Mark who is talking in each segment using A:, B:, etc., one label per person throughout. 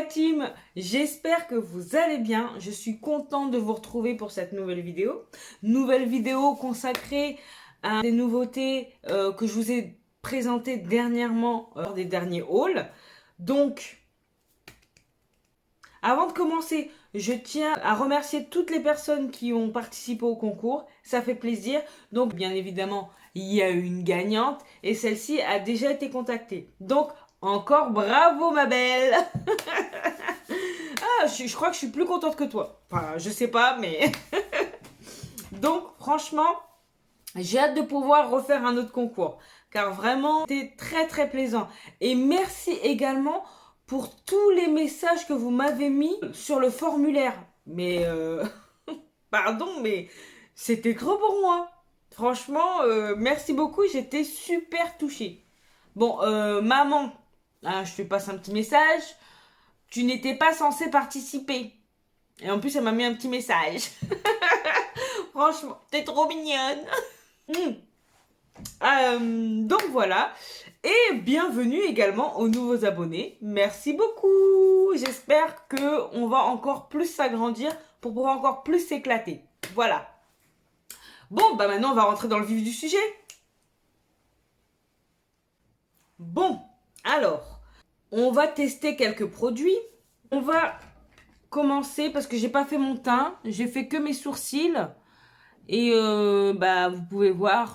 A: la team, j'espère que vous allez bien. Je suis contente de vous retrouver pour cette nouvelle vidéo. Nouvelle vidéo consacrée à des nouveautés que je vous ai présentées dernièrement lors des derniers hauls. Donc, avant de commencer, je tiens à remercier toutes les personnes qui ont participé au concours. Ça fait plaisir. Donc, bien évidemment, il y a eu une gagnante et celle-ci a déjà été contactée. Donc, encore bravo ma belle. Ah, je crois que je suis plus contente que toi. Enfin, je sais pas, mais... Donc, franchement, j'ai hâte de pouvoir refaire un autre concours. Car vraiment, c'était très très plaisant. Et merci également pour tous les messages que vous m'avez mis sur le formulaire. Mais, pardon, mais c'était trop pour moi. Franchement, merci beaucoup, j'étais super touchée. Bon, maman, hein, je te passe un petit message. Tu n'étais pas censée participer. Et en plus, elle m'a mis un petit message. Franchement, t'es trop mignonne. Donc voilà. Et bienvenue également aux nouveaux abonnés. Merci beaucoup. J'espère que on va encore plus s'agrandir pour pouvoir encore plus s'éclater. Voilà. Bon, bah maintenant, on va rentrer dans le vif du sujet. Bon, alors, on va tester quelques produits. On va commencer parce que j'ai pas fait mon teint, j'ai fait que mes sourcils. Et bah, vous pouvez voir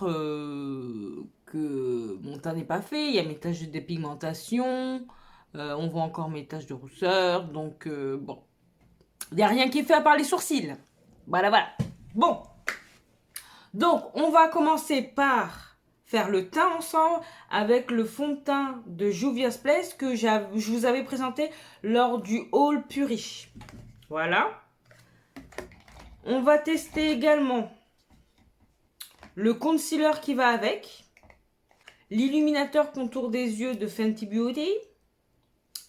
A: que mon teint n'est pas fait. Il y a mes taches de dépigmentation. On voit encore mes taches de rousseur. Donc, bon. Il n'y a rien qui est fait à part les sourcils. Voilà, voilà. Bon. Donc, on va commencer par faire le teint ensemble avec le fond de teint de Juvia's Place que je vous avais présenté lors du haul Puri. Voilà. On va tester également le concealer qui va avec, l'illuminateur contour des yeux de Fenty Beauty.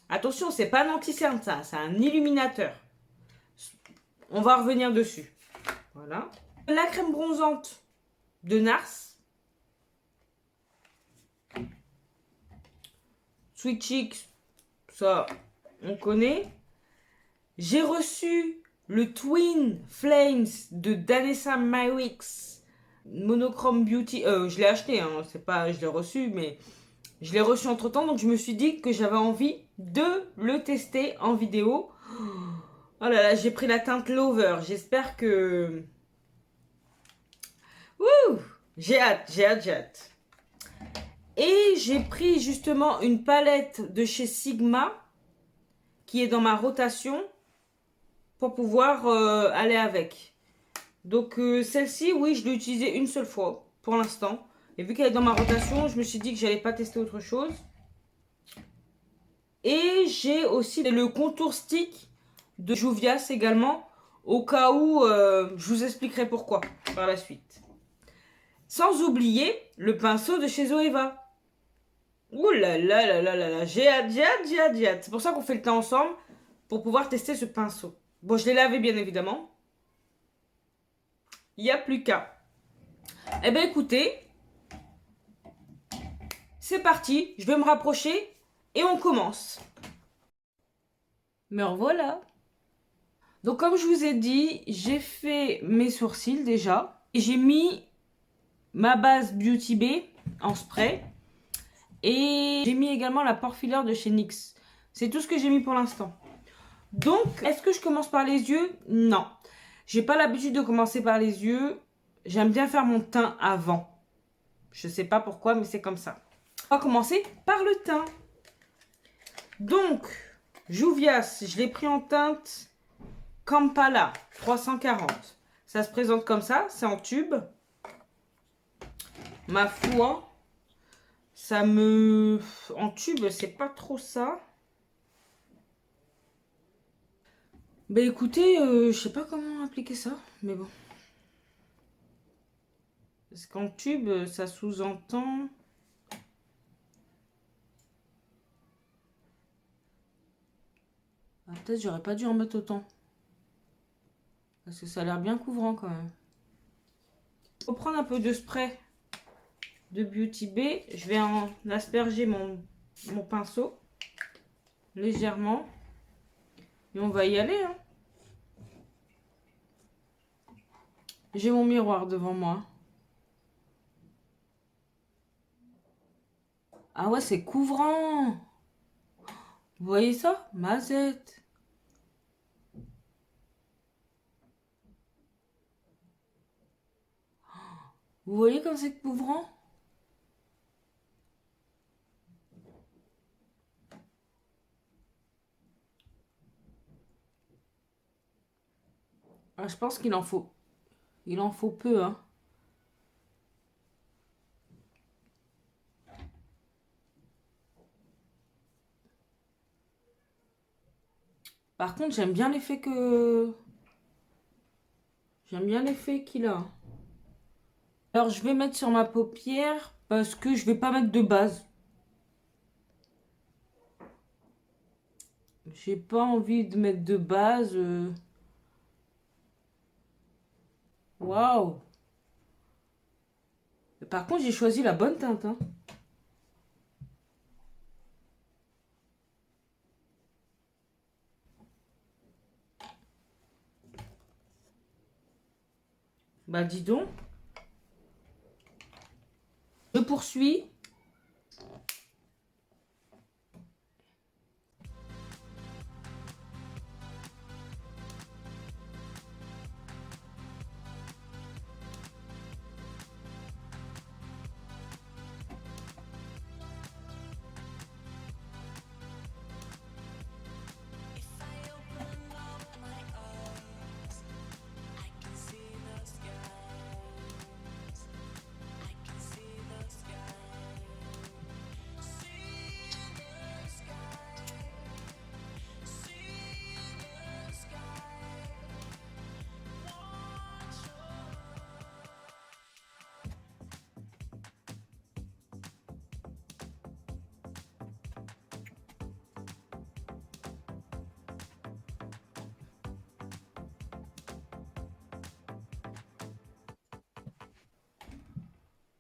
A: Attention, c'est pas un anti-cerne ça, c'est un illuminateur. On va revenir dessus. Voilà. La crème bronzante de NARS. Sweet Cheeks, ça, on connaît. J'ai reçu le Twin Flames de Danessa Myricks Monochrome Beauty. Je l'ai acheté, hein, c'est pas, je l'ai reçu, mais je l'ai reçu entre temps, donc je me suis dit que j'avais envie de le tester en vidéo. Oh là là, j'ai pris la teinte Lover. J'espère que... Wouh! J'ai hâte, j'ai hâte, j'ai hâte. Et j'ai pris justement une palette de chez Sigma qui est dans ma rotation pour pouvoir aller avec. Donc celle-ci, oui, je l'ai utilisée une seule fois pour l'instant. Et vu qu'elle est dans ma rotation, je me suis dit que j'allais pas tester autre chose. Et j'ai aussi le contour stick de Juvia's également, au cas où je vous expliquerai pourquoi par la suite. Sans oublier le pinceau de chez Zoeva. Ouh là là là là là là, j'ai hâte, j'ai hâte, j'ai hâte, j'ai hâte. C'est pour ça qu'on fait le temps ensemble, pour pouvoir tester ce pinceau. Bon, je l'ai lavé bien évidemment. Il n'y a plus qu'à. Eh bien écoutez, c'est parti, je vais me rapprocher et on commence. Me revoilà. Donc comme je vous ai dit, j'ai fait mes sourcils déjà. Et j'ai mis ma base Beauty Bay en spray. Et j'ai mis également la pore filler de chez NYX. C'est tout ce que j'ai mis pour l'instant. Donc, est-ce que je commence par les yeux? Non. J'ai pas l'habitude de commencer par les yeux. J'aime bien faire mon teint avant. Je sais pas pourquoi, mais c'est comme ça. On va commencer par le teint. Donc, Juvia's, je l'ai pris en teinte Kampala 340. Ça se présente comme ça, c'est en tube. Ma foi, ça me... En tube, c'est pas trop ça. Ben écoutez, je sais pas comment appliquer ça, mais bon. Parce qu'en tube, ça sous-entend... Ah, peut-être j'aurais pas dû en mettre autant. Parce que ça a l'air bien couvrant quand même. Je vais prendre un peu de spray de Beauty Bay. Je vais en asperger mon pinceau légèrement. Et on va y aller, hein. J'ai mon miroir devant moi. Ah ouais, c'est couvrant. Vous voyez ça? Mazette. Vous voyez comme c'est couvrant? Ah, je pense qu'il en faut. Il en faut peu, hein. Par contre, j'aime bien l'effet que... J'aime bien l'effet qu'il a. Alors, je vais mettre sur ma paupière parce que je vais pas mettre de base. J'ai pas envie de mettre de base. Waouh! Par contre, j'ai choisi la bonne teinte, hein. Bah, dis donc. Je poursuis.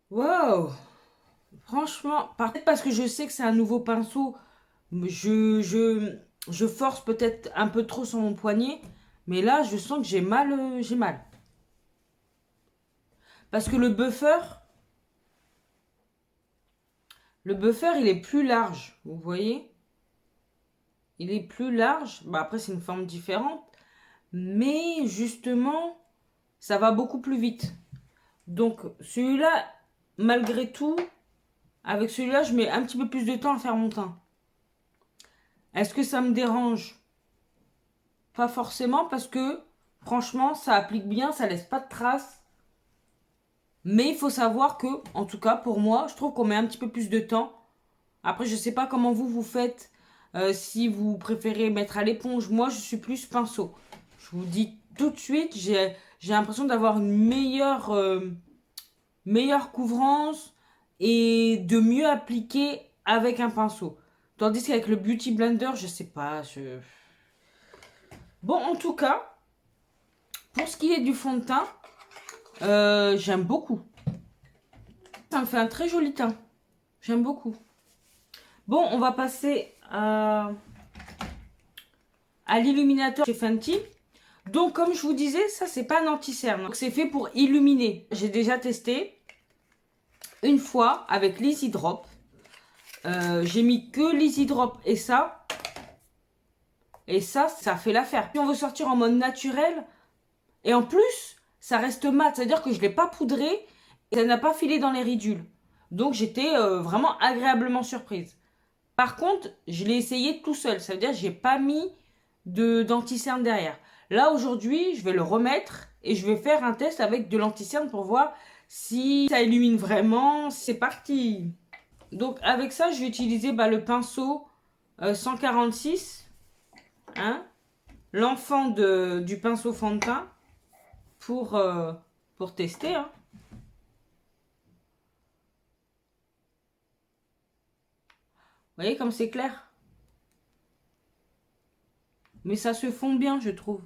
A: Waouh! Franchement, peut-être parce que je sais que c'est un nouveau pinceau, je force peut-être un peu trop sur mon poignet, mais là, je sens que j'ai mal, j'ai mal. Parce que le buffer, il est plus large, vous voyez? Il est plus large. Bah après, c'est une forme différente, mais justement, ça va beaucoup plus vite. Donc, celui-là, malgré tout, avec celui-là, je mets un petit peu plus de temps à faire mon teint. Est-ce que ça me dérange? Pas forcément parce que franchement ça applique bien, ça laisse pas de traces. Mais il faut savoir que, en tout cas pour moi, je trouve qu'on met un petit peu plus de temps. Après je sais pas comment vous faites, si vous préférez mettre à l'éponge. Moi je suis plus pinceau. Je vous dis tout de suite, j'ai l'impression d'avoir une meilleure couvrance et de mieux appliquer avec un pinceau. Tandis qu'avec le Beauty Blender, je sais pas. Bon, en tout cas, pour ce qui est du fond de teint, j'aime beaucoup. Ça me fait un très joli teint. J'aime beaucoup. Bon, on va passer à l'illuminateur chez Fenty. Donc, comme je vous disais, ça, c'est pas un anti-cerne. Donc, c'est fait pour illuminer. J'ai déjà testé une fois avec l'Easy Drop. J'ai mis que l'Easy Drop et ça. Et ça fait l'affaire. Si on veut sortir en mode naturel, et en plus, ça reste mat. C'est-à-dire que je ne l'ai pas poudré et ça n'a pas filé dans les ridules. Donc, j'étais vraiment agréablement surprise. Par contre, je l'ai essayé tout seul. Ça veut dire que je n'ai pas mis d'anti-cerne derrière. Là, aujourd'hui, je vais le remettre et je vais faire un test avec de l'anti-cerne pour voir si ça illumine vraiment. C'est parti! Donc, avec ça, je vais utiliser le pinceau 146. Hein, l'enfant du pinceau fond de teint pour tester. Hein. Vous voyez comme c'est clair? Mais ça se fond bien, je trouve.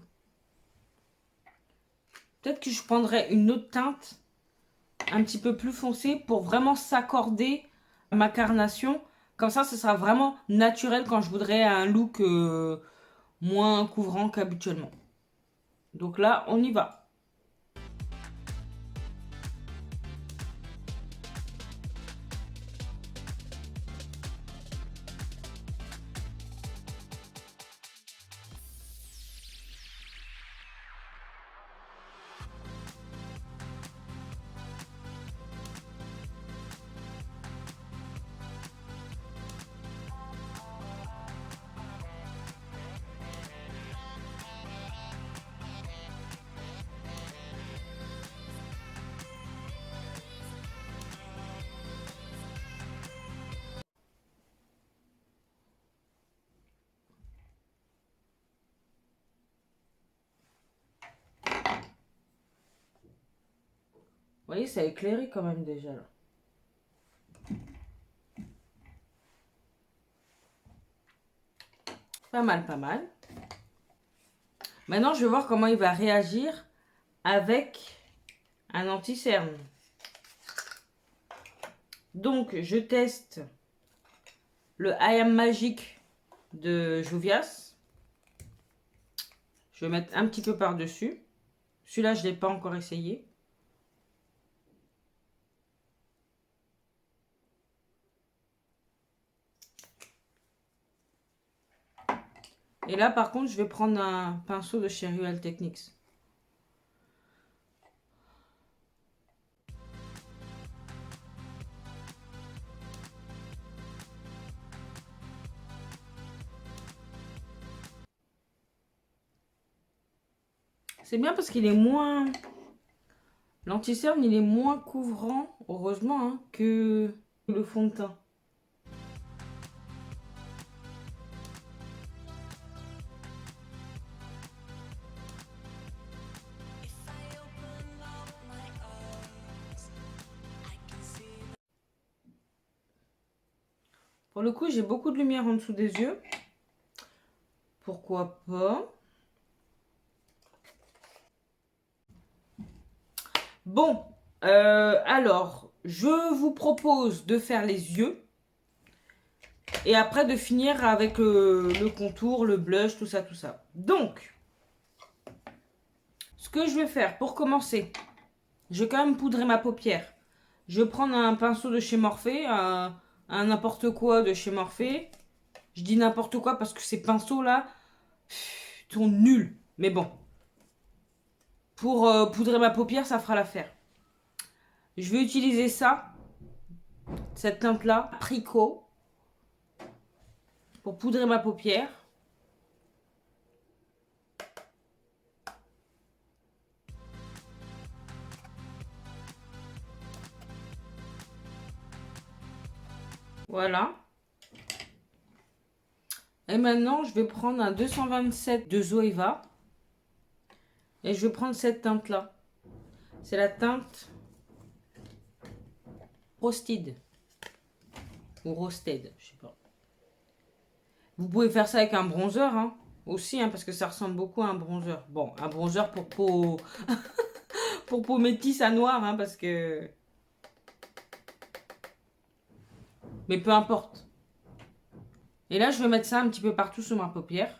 A: Peut-être que je prendrais une autre teinte un petit peu plus foncée pour vraiment s'accorder à ma carnation. Comme ça, ce sera vraiment naturel quand je voudrais un look moins couvrant qu'habituellement. Donc là, on y va. Vous voyez, ça a éclairé quand même déjà là. Pas mal, pas mal. Maintenant, je vais voir comment il va réagir avec un anti-cerne. Donc, je teste le I Am Magic de Juvias. Je vais mettre un petit peu par-dessus. Celui-là, je ne l'ai pas encore essayé. Et là, par contre, je vais prendre un pinceau de chez Real Techniques. C'est bien parce qu'il est moins... L'anti-cerne, il est moins couvrant, heureusement, hein, que le fond de teint. Pour le coup, j'ai beaucoup de lumière en dessous des yeux. Pourquoi pas? Bon, alors, je vous propose de faire les yeux. Et après de finir avec le contour, le blush, tout ça, tout ça. Donc, ce que je vais faire pour commencer, je vais quand même poudrer ma paupière. Je vais prendre un pinceau de chez Morphe, un n'importe quoi de chez Morphe. Je dis n'importe quoi parce que ces pinceaux-là sont nuls. Mais bon, pour poudrer ma paupière, ça fera l'affaire. Je vais utiliser ça, cette teinte-là, Apricot, pour poudrer ma paupière. Voilà. Et maintenant, je vais prendre un 227 de Zoeva. Et je vais prendre cette teinte-là. C'est la teinte Roasted. Ou Roasted, je sais pas. Vous pouvez faire ça avec un bronzer, hein, aussi, hein, parce que ça ressemble beaucoup à un bronzer. Bon, un bronzer pour peau, pour peau métisse à noir, hein, parce que... Mais peu importe. Et là, je vais mettre ça un petit peu partout sur ma paupière.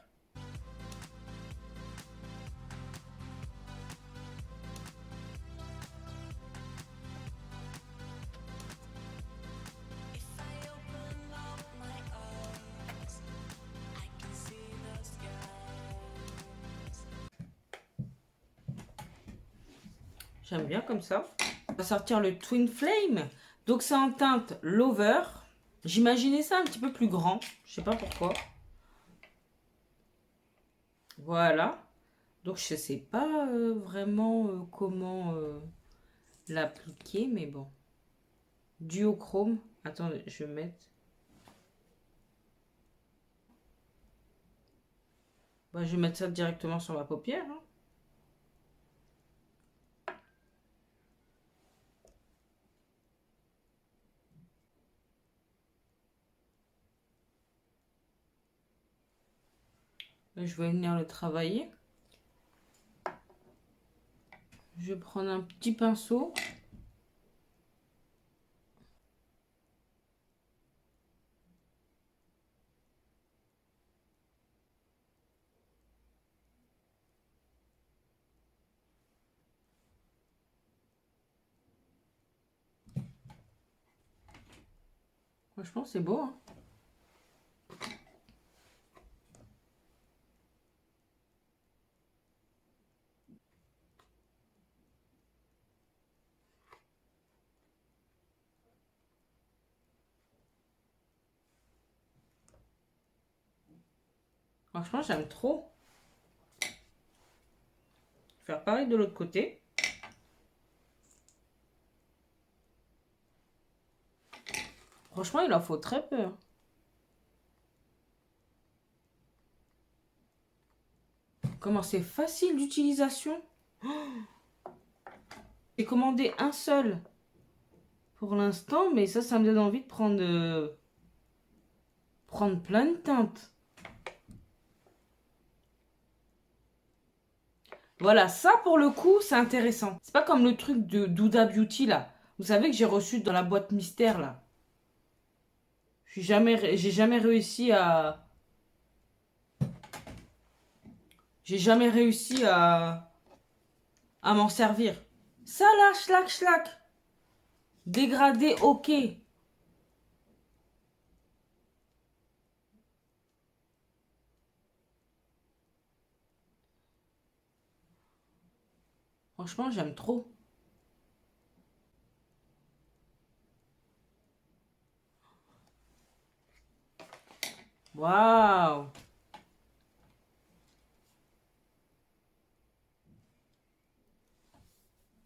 A: J'aime bien comme ça. On va sortir le Twin Flame. Donc, c'est en teinte Lover. J'imaginais ça un petit peu plus grand. Je sais pas pourquoi. Voilà. Donc, je sais pas vraiment comment l'appliquer, mais bon. Duochrome. Attendez, je vais mettre... Bah, je vais mettre ça directement sur ma paupière, hein. Et je vais venir le travailler. Je vais prendre un petit pinceau. Franchement, c'est beau, hein. Franchement, j'aime trop. Faire pareil de l'autre côté. Franchement, il en faut très peu. Comment c'est facile d'utilisation. J'ai commandé un seul pour l'instant, mais ça me donne envie de prendre plein de teintes. Voilà, ça pour le coup, c'est intéressant. C'est pas comme le truc de Douda Beauty là. Vous savez que j'ai reçu dans la boîte mystère là. J'ai jamais réussi à... J'ai jamais réussi à m'en servir. Ça là, schlac, schlac. Dégradé, ok. Franchement, j'aime trop. Waouh.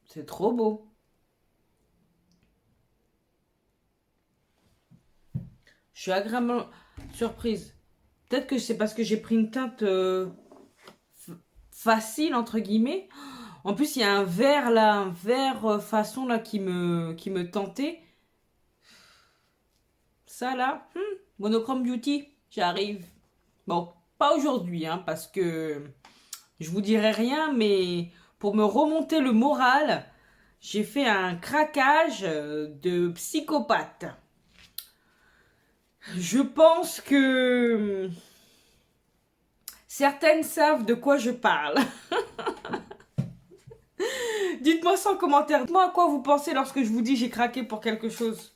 A: C'est trop beau. Je suis agréablement surprise. Peut-être que c'est parce que j'ai pris une teinte facile, entre guillemets. En plus, il y a un vert là, un vert façon là qui me tentait. Ça là, Monochrome Beauty, j'arrive. Bon, pas aujourd'hui, hein, parce que je vous dirai rien, mais pour me remonter le moral, j'ai fait un craquage de psychopathe. Je pense que certaines savent de quoi je parle. Dites-moi ça en commentaire. Dites-moi à quoi vous pensez lorsque je vous dis j'ai craqué pour quelque chose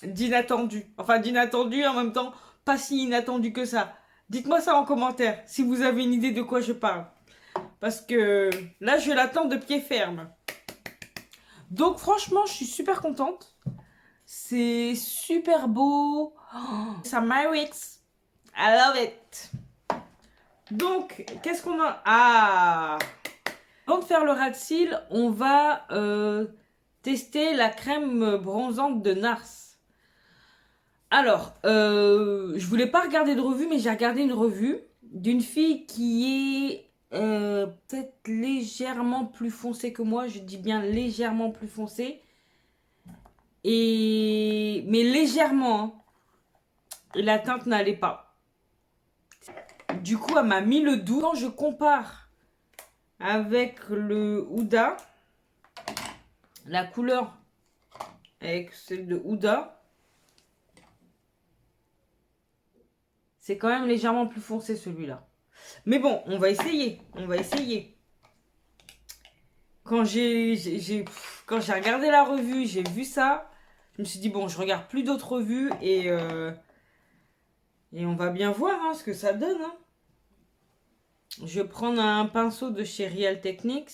A: d'inattendu. Enfin, d'inattendu en même temps, pas si inattendu que ça. Dites-moi ça en commentaire si vous avez une idée de quoi je parle. Parce que là, je l'attends de pied ferme. Donc, franchement, je suis super contente. C'est super beau. Oh, ça mérite. I love it. Donc, qu'est-ce qu'on a? Ah! Avant de faire le ras de cils, on va tester la crème bronzante de Nars. Alors, je voulais pas regarder de revue, mais j'ai regardé une revue d'une fille qui est peut-être légèrement plus foncée que moi. Je dis bien légèrement plus foncée. Mais légèrement, hein. Et la teinte n'allait pas. Du coup, elle m'a mis le doux. Quand je compare avec le Huda, la couleur avec celle de Huda, c'est quand même légèrement plus foncé celui-là. Mais bon, on va essayer. On va essayer. Quand j'ai regardé la revue, j'ai vu ça. Je me suis dit, bon, je regarde plus d'autres revues et on va bien voir hein, ce que ça donne. Hein. Je vais prendre un pinceau de chez Real Techniques.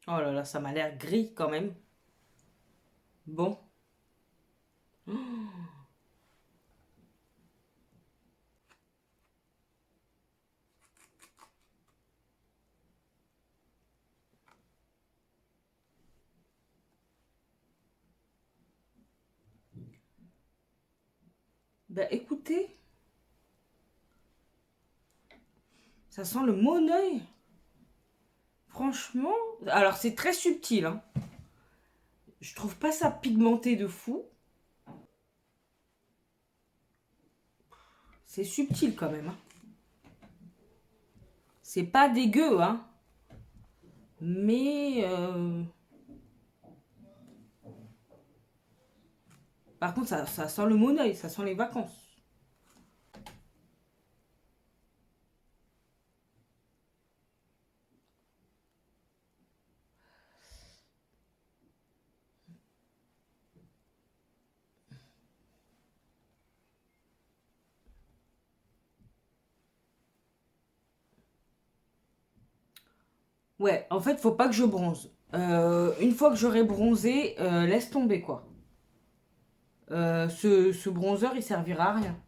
A: Oh là là, ça m'a l'air gris quand même. Bon. Oh. Bah écoutez, ça sent le Moneuil. Franchement, alors c'est très subtil. Hein. Je trouve pas ça pigmenté de fou. C'est subtil quand même. Hein. C'est pas dégueu, hein. Mais par contre, ça sent le Moneuil, ça sent les vacances. Ouais, en fait, faut pas que je bronze. Une fois que j'aurai bronzé, laisse tomber quoi. Ce bronzer, il servira à rien.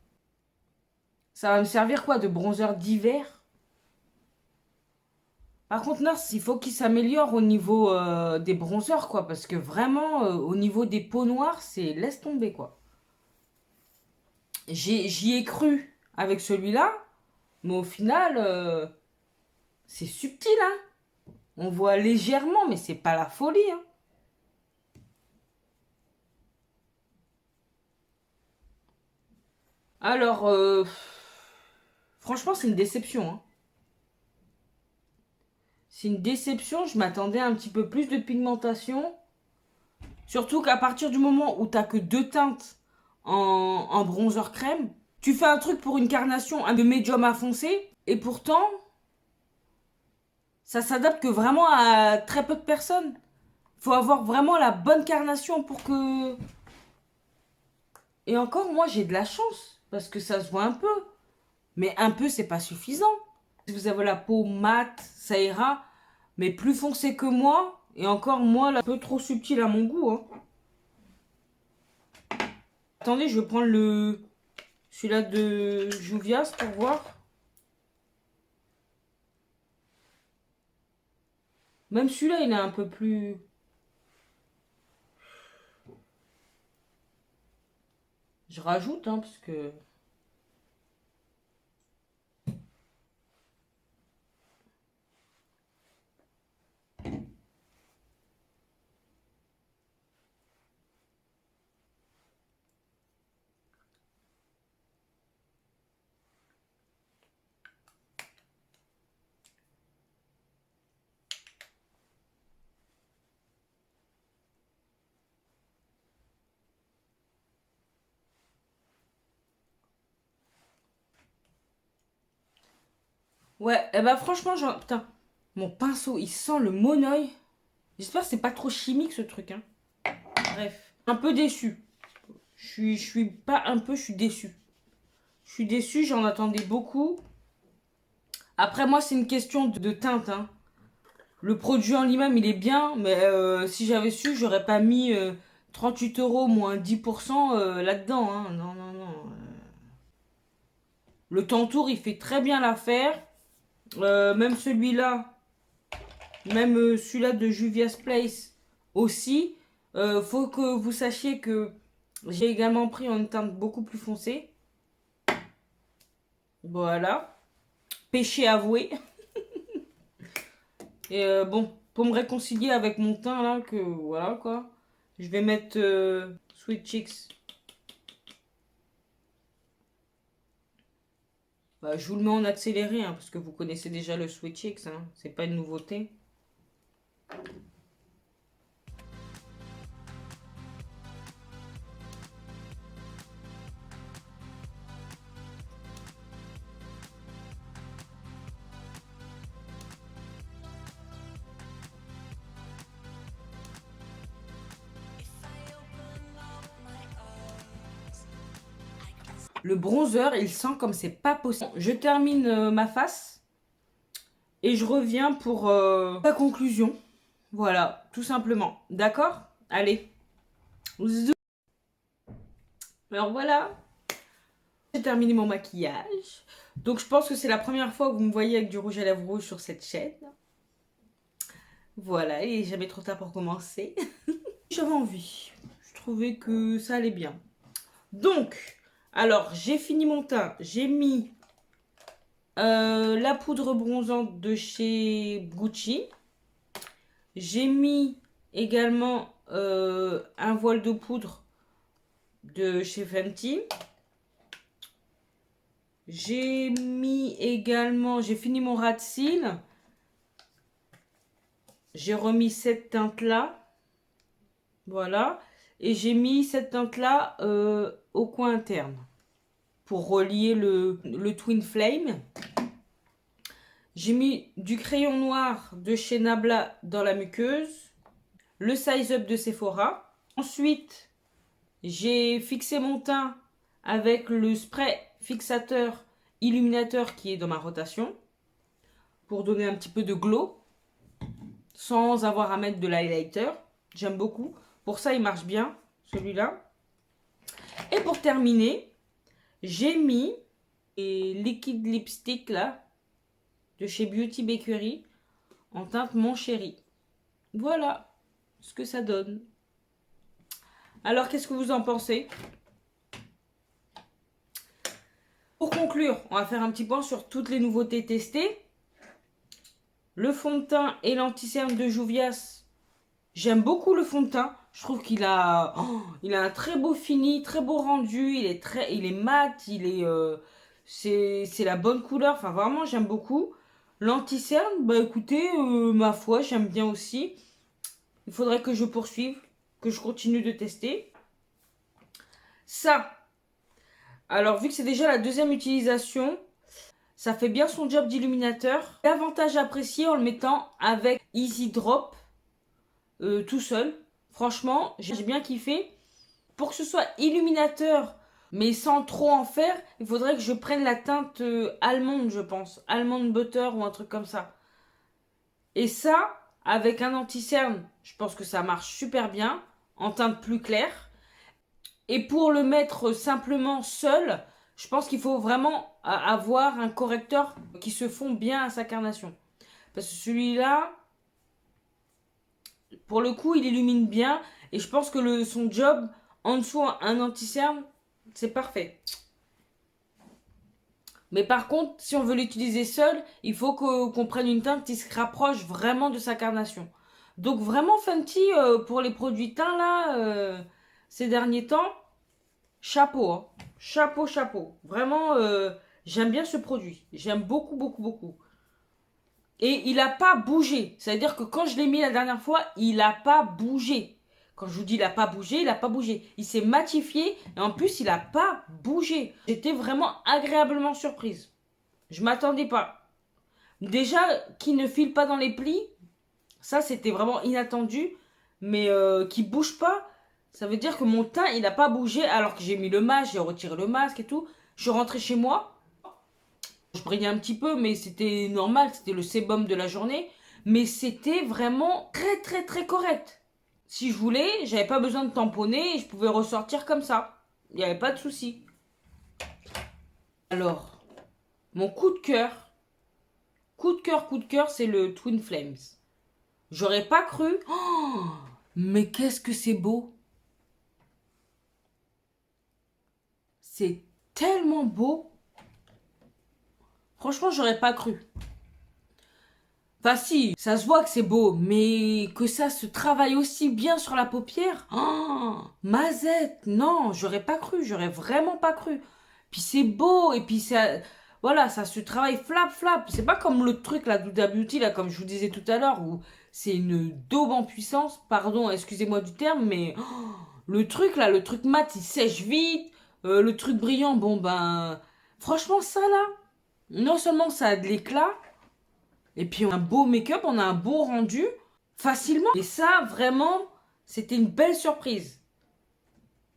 A: Ça va me servir quoi de bronzer d'hiver? Par contre, Nars, il faut qu'il s'améliore au niveau des bronzers, quoi. Parce que vraiment, au niveau des peaux noires, c'est laisse tomber, quoi. J'y ai cru avec celui-là, mais au final, c'est subtil, hein. On voit légèrement, mais c'est pas la folie, hein. Alors, franchement, c'est une déception, hein. C'est une déception, je m'attendais à un petit peu plus de pigmentation. Surtout qu'à partir du moment où t'as que deux teintes en bronzer crème, tu fais un truc pour une carnation un de médium à foncé, et pourtant, ça s'adapte que vraiment à très peu de personnes. Faut avoir vraiment la bonne carnation pour que... Et encore, moi, j'ai de la chance, parce que ça se voit un peu. Mais un peu, c'est pas suffisant. Si vous avez la peau mate, ça ira. Mais plus foncé que moi, et encore moi, là, un peu trop subtil à mon goût, hein. Attendez, je vais prendre celui-là de Juvia's pour voir. Même celui-là, il est un peu plus... Je rajoute, hein, parce que... Ouais, eh ben franchement, genre... Putain, mon pinceau, il sent le monoeil. J'espère que c'est pas trop chimique, ce truc, hein. Bref, un peu déçu. Je suis pas un peu, je suis déçu. Je suis déçu, j'en attendais beaucoup. Après, moi, c'est une question de teinte, hein. Le produit en lui-même, il est bien, mais si j'avais su, j'aurais pas mis 38 euros moins 10% là-dedans, hein. Non, non, non. Le Tantour, il fait très bien l'affaire. Même celui-là, même celui-là de Juvia's Place aussi. Faut que vous sachiez que j'ai également pris en une teinte beaucoup plus foncée. Voilà. Péché avoué. Et bon, pour me réconcilier avec mon teint là, que voilà quoi. Je vais mettre Sweet Cheeks. Bah, je vous le mets en accéléré, hein, parce que vous connaissez déjà le Sweet Cheeks, hein. C'est pas une nouveauté. Le bronzer, il sent comme c'est pas possible. Je termine ma face et je reviens pour la conclusion. Voilà, tout simplement. D'accord? Allez. Zou. Alors voilà, j'ai terminé mon maquillage. Donc je pense que c'est la première fois que vous me voyez avec du rouge à lèvres rouge sur cette chaîne. Voilà, il est jamais trop tard pour commencer. J'avais envie. Je trouvais que ça allait bien. Donc, alors j'ai fini mon teint. J'ai mis la poudre bronzante de chez Gucci. J'ai mis également un voile de poudre de chez Fenty. J'ai mis également, j'ai fini mon ras de cils. J'ai remis cette teinte-là. Voilà. Et j'ai mis cette teinte-là au coin interne. Pour relier le Twin Flame. J'ai mis du crayon noir de chez Nabla dans la muqueuse. Le Size Up de Sephora. Ensuite, j'ai fixé mon teint avec le spray fixateur illuminateur qui est dans ma rotation. Pour donner un petit peu de glow. sans avoir à mettre de l'highlighter. J'aime beaucoup. Pour ça, il marche bien, celui-là. Et pour terminer, j'ai mis les liquid lipstick là, de chez Beauty Bakery, en teinte Mon Chéri. Voilà ce que ça donne. Alors, qu'est-ce que vous en pensez? Pour conclure, on va faire un petit point sur toutes les nouveautés testées. Le fond de teint et l'anti-cerne de Juvias. J'aime beaucoup le fond de teint. Je trouve qu'il a, il a un très beau fini, très beau rendu. Il est mat, c'est la bonne couleur. Enfin, vraiment, j'aime beaucoup. L'anti-cerne, bah écoutez, ma foi, j'aime bien aussi. Il faudrait que je poursuive, que je continue de tester. Ça, alors vu que c'est déjà la deuxième utilisation, ça fait bien son job d'illuminateur. L'avantage apprécié en le mettant avec Easy Drop, tout seul. Franchement, j'ai bien kiffé. Pour que ce soit illuminateur, mais sans trop en faire, il faudrait que je prenne la teinte allemande, je pense. Almond butter ou un truc comme ça. Et ça, avec un anti-cerne, je pense que ça marche super bien, en teinte plus claire. Et pour le mettre simplement seul, je pense qu'il faut vraiment avoir un correcteur qui se fond bien à sa carnation. Parce que celui-là, pour le coup, il illumine bien. Et je pense que son job, en dessous, un anti-cerne, c'est parfait. Mais par contre, si on veut l'utiliser seul, il faut qu'on prenne une teinte qui se rapproche vraiment de sa carnation. Donc vraiment Fenty, pour les produits teints là, ces derniers temps, chapeau, hein. Chapeau, chapeau. Vraiment, j'aime bien ce produit. J'aime beaucoup, beaucoup, beaucoup. Et il n'a pas bougé. C'est-à-dire que quand je l'ai mis la dernière fois, il n'a pas bougé. Quand je vous dis il n'a pas bougé, il n'a pas bougé. Il s'est matifié et en plus, il n'a pas bougé. J'étais vraiment agréablement surprise. Je m'attendais pas. Déjà, qu'il ne file pas dans les plis, ça c'était vraiment inattendu. Mais qu'il bouge pas, ça veut dire que mon teint, il n'a pas bougé alors que j'ai mis le masque, j'ai retiré le masque et tout. Je suis rentrée chez moi. Je brillais un petit peu, mais c'était normal, c'était le sébum de la journée. Mais c'était vraiment très très très correct. Si je voulais, j'avais pas besoin de tamponner et je pouvais ressortir comme ça. Il n'y avait pas de souci. Alors, mon coup de cœur, c'est le Twin Flames. J'aurais pas cru. Oh, mais qu'est-ce que c'est beau! C'est tellement beau. Franchement, j'aurais pas cru. Enfin si, ça se voit que c'est beau, mais que ça se travaille aussi bien sur la paupière. Oh, Mazette, non, j'aurais pas cru, j'aurais vraiment pas cru. Puis c'est beau, et puis ça, voilà, ça se travaille flap flap. C'est pas comme le truc là, Huda Beauty là, comme je vous disais tout à l'heure, où c'est une daube en puissance. Pardon, excusez-moi du terme, mais le truc là, le truc mat, il sèche vite. Le truc brillant, bon ben, franchement ça là, non seulement ça a de l'éclat. Et puis on a un beau make-up, on a un beau rendu facilement. Et ça, vraiment, c'était une belle surprise.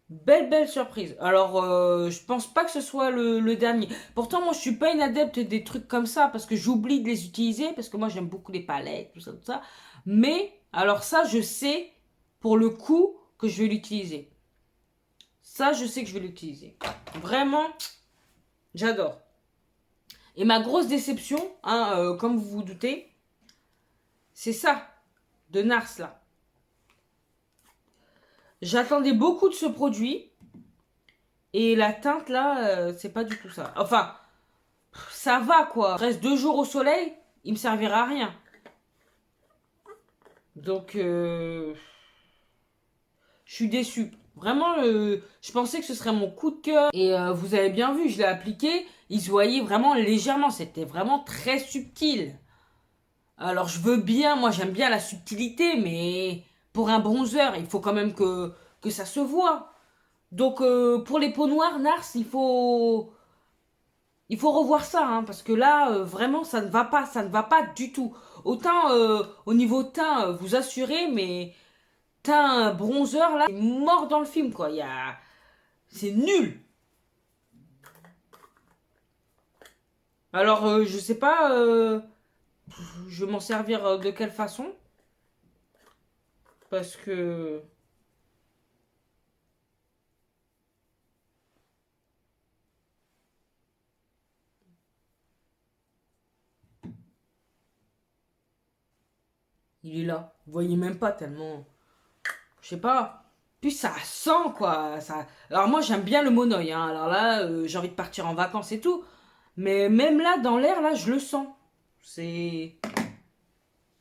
A: Belle, belle surprise. Alors, je pense pas que ce soit le dernier. Pourtant, moi, je suis pas une adepte des trucs comme ça parce que j'oublie de les utiliser parce que moi, j'aime beaucoup les palettes, tout ça, tout ça. Mais, alors ça, je sais pour le coup que je vais l'utiliser. Ça, je sais que je vais l'utiliser. Vraiment, j'adore. Et ma grosse déception, hein, comme vous vous doutez, c'est ça, de Nars là. J'attendais beaucoup de ce produit. Et la teinte là, c'est pas du tout ça. Enfin, ça va quoi. Je reste 2 jours au soleil, il me servira à rien. Donc, je suis déçue. Vraiment, je pensais que ce serait mon coup de cœur. Et vous avez bien vu, je l'ai appliqué. Il se voyait vraiment légèrement. C'était vraiment très subtil. Alors, je veux bien, moi j'aime bien la subtilité, mais pour un bronzer, il faut quand même que ça se voit. Donc, pour les peaux noires, Nars, il faut revoir ça, hein, parce que là, vraiment, ça ne va pas du tout. Autant au niveau teint, vous assurez, mais teint bronzer, là, c'est mort dans le film, quoi. C'est nul. Alors, je sais pas, je vais m'en servir de quelle façon. parce que... Il est là. Vous voyez même pas tellement... Je sais pas. Puis ça sent, quoi. Ça... Alors moi, j'aime bien le monoeil. Hein. Alors là, j'ai envie de partir en vacances et tout. Mais même là, dans l'air, là, je le sens. C'est...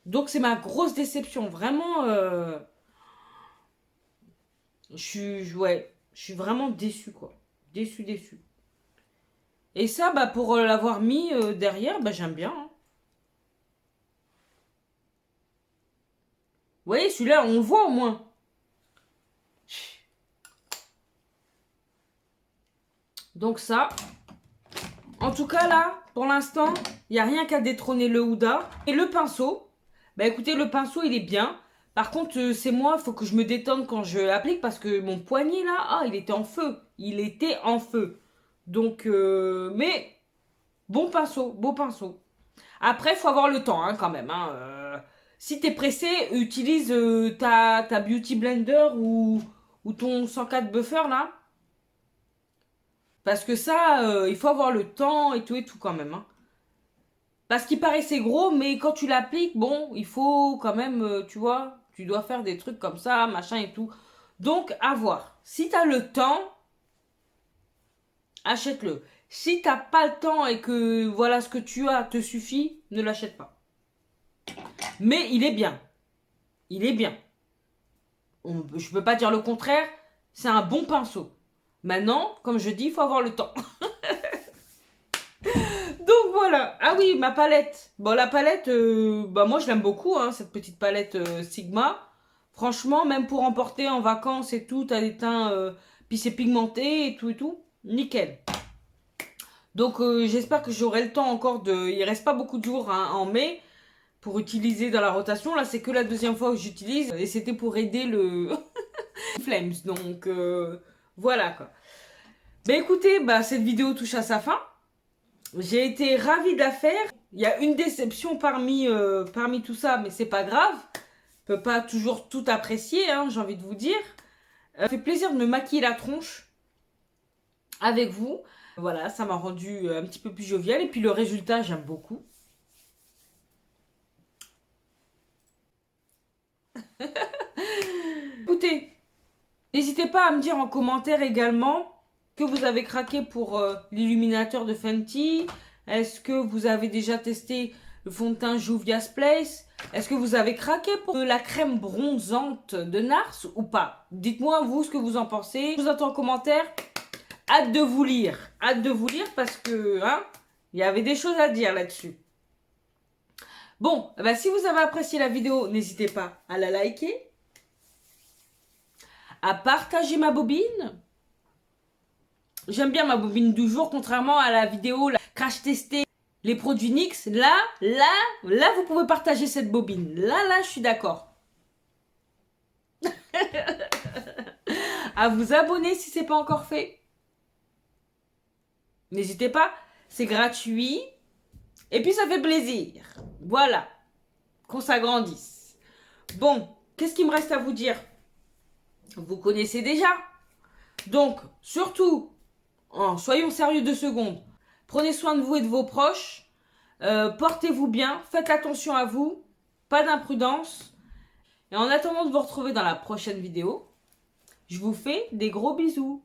A: Donc c'est ma grosse déception. Vraiment, ouais, je suis vraiment déçue, quoi. Déçue, déçue. Et ça, bah, pour l'avoir mis derrière, bah, j'aime bien. Hein. Vous voyez, celui-là, on le voit au moins. Donc ça, en tout cas là, pour l'instant, il n'y a rien qu'à détrôner le Houda. Et le pinceau, bah écoutez, le pinceau, il est bien. Par contre, c'est moi, il faut que je me détende quand je l'applique parce que mon poignet là, ah, il était en feu. Il était en feu. Donc, mais bon pinceau, beau pinceau. Après, il faut avoir le temps hein, quand même. Hein. Si t'es pressé, utilise ta Beauty Blender ou ton 104 buffer là. Parce que ça, il faut avoir le temps et tout quand même. Hein. Parce qu'il paraissait gros, mais quand tu l'appliques, bon, il faut quand même, tu vois, tu dois faire des trucs comme ça, machin et tout. Donc, à voir. Si tu as le temps, achète-le. Si t'as pas le temps et que voilà ce que tu as te suffit, ne l'achète pas. Mais il est bien. Il est bien. Je peux pas dire le contraire. C'est un bon pinceau. Maintenant, comme je dis, il faut avoir le temps. Donc voilà. Ah oui, ma palette. Bon, la palette, bah moi je l'aime beaucoup, hein, cette petite palette Sigma. Franchement, même pour emporter en vacances et tout, t'as des teints, puis c'est pigmenté et tout. Nickel. Donc j'espère que j'aurai le temps encore de... Il reste pas beaucoup de jours hein, en mai pour utiliser dans la rotation. Là, c'est que la deuxième fois que j'utilise et c'était pour aider le Flames. Donc voilà quoi. Ben écoutez, bah, cette vidéo touche à sa fin. J'ai été ravie de la faire. Il y a une déception parmi tout ça, mais c'est pas grave. Je peux pas toujours tout apprécier, hein, j'ai envie de vous dire. Ça fait plaisir de me maquiller la tronche avec vous. Voilà, ça m'a rendu un petit peu plus jovial. Et puis le résultat, j'aime beaucoup. Écoutez, n'hésitez pas à me dire en commentaire également que vous avez craqué pour l'illuminateur de Fenty. Est-ce que vous avez déjà testé le fond de teint Juvia's Place? Est-ce que vous avez craqué pour la crème bronzante de NARS ou pas? Dites-moi vous ce que vous en pensez. Je vous attends en commentaire. Hâte de vous lire. Hâte de vous lire parce que hein, il y avait des choses à dire là-dessus. Bon, bah, si vous avez apprécié la vidéo, n'hésitez pas à la liker, à partager ma bobine. J'aime bien ma bobine du jour, contrairement à la vidéo la crash testée les produits NYX. Là, vous pouvez partager cette bobine. Là, je suis d'accord. À vous abonner si ce n'est pas encore fait. N'hésitez pas, c'est gratuit. Et puis ça fait plaisir. Voilà, qu'on s'agrandisse. Bon, qu'est-ce qu'il me reste à vous dire? Vous connaissez déjà. Donc, surtout, soyons sérieux 2 secondes. Prenez soin de vous et de vos proches. Portez-vous bien. Faites attention à vous. Pas d'imprudence. Et en attendant de vous retrouver dans la prochaine vidéo, je vous fais des gros bisous.